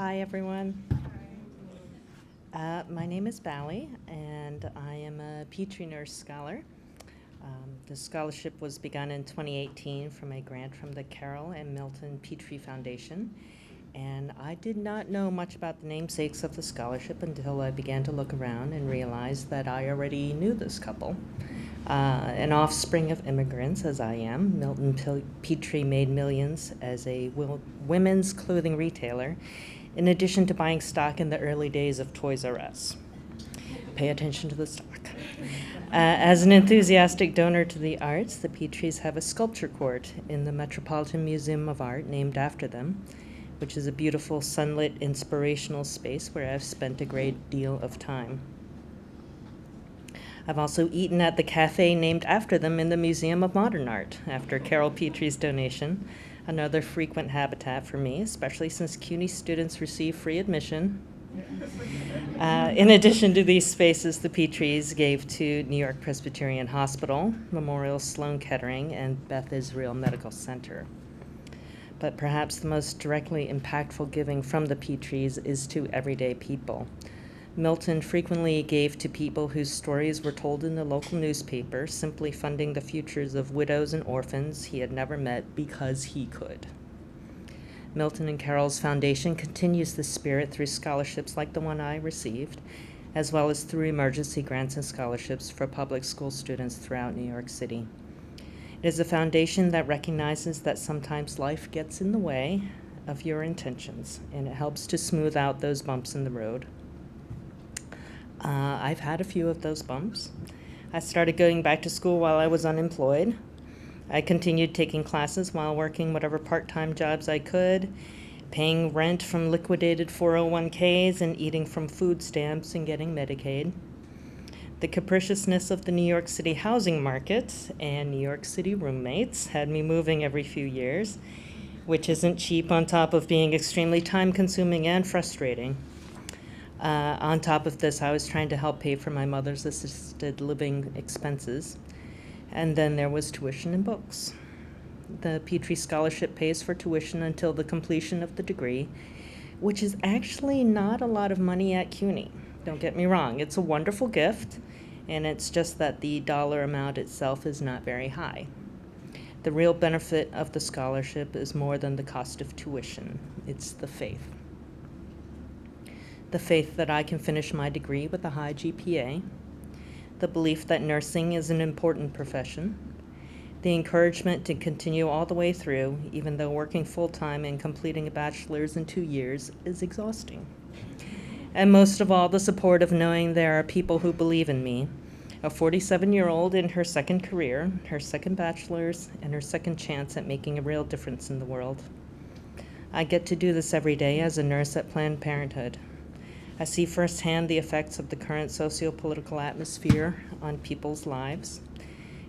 Hi, everyone. My name is Baly, and I am a Petrie Nurse Scholar. The scholarship was begun in 2018 from a grant from the Carol and Milton Petrie Foundation, and I did not know much about the namesakes of the scholarship until I began to look around and realized that I already knew this couple. An offspring of immigrants, as I am, Milton Petrie made millions as a women's clothing retailer, in addition to buying stock in the early days of Toys R Us. Pay attention to the stock. As an enthusiastic donor to the arts, the Petries have a sculpture court in the Metropolitan Museum of Art named after them, which is a beautiful sunlit inspirational space where I've spent a great deal of time. I've also eaten at the cafe named after them in the Museum of Modern Art, after Carol Petrie's donation, another frequent habitat for me, especially since CUNY students receive free admission. In addition to these spaces, the Petries gave to New York Presbyterian Hospital, Memorial Sloan Kettering, and Beth Israel Medical Center. But perhaps the most directly impactful giving from the Petries is to everyday people. Milton frequently gave to people whose stories were told in the local newspaper, simply funding the futures of widows and orphans he had never met because he could. Milton and Carol's foundation continues this spirit through scholarships like the one I received, as well as through emergency grants and scholarships for public school students throughout New York City. It is a foundation that recognizes that sometimes life gets in the way of your intentions, and it helps to smooth out those bumps in the road. I've had a few of those bumps. I started going back to school while I was unemployed. I continued taking classes while working whatever part-time jobs I could, paying rent from liquidated 401ks and eating from food stamps and getting Medicaid. The capriciousness of the New York City housing market and New York City roommates had me moving every few years, which isn't cheap on top of being extremely time-consuming and frustrating. On top of this, I was trying to help pay for my mother's assisted living expenses. And then there was tuition and books. The Petrie Scholarship pays for tuition until the completion of the degree, which is actually not a lot of money at CUNY. Don't get me wrong, it's a wonderful gift, and it's just that the dollar amount itself is not very high. The real benefit of the scholarship is more than the cost of tuition. It's the faith. The faith that I can finish my degree with a high GPA, the belief that nursing is an important profession, the encouragement to continue all the way through, even though working full-time and completing a bachelor's in 2 years is exhausting. And most of all, the support of knowing there are people who believe in me, a 47-year-old in her second career, her second bachelor's, and her second chance at making a real difference in the world. I get to do this every day as a nurse at Planned Parenthood. I see firsthand the effects of the current socio-political atmosphere on people's lives.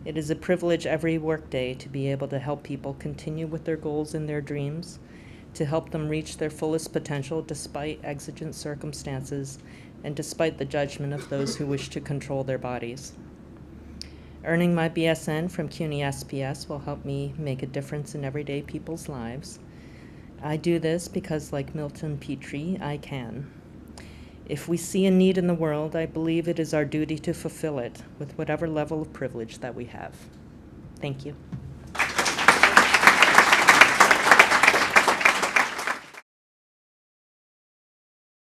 It is a privilege every workday to be able to help people continue with their goals and their dreams, to help them reach their fullest potential despite exigent circumstances and despite the judgment of those who wish to control their bodies. Earning my BSN from CUNY SPS will help me make a difference in everyday people's lives. I do this because, like Milton Petrie, I can. If we see a need in the world, I believe it is our duty to fulfill it with whatever level of privilege that we have. Thank you.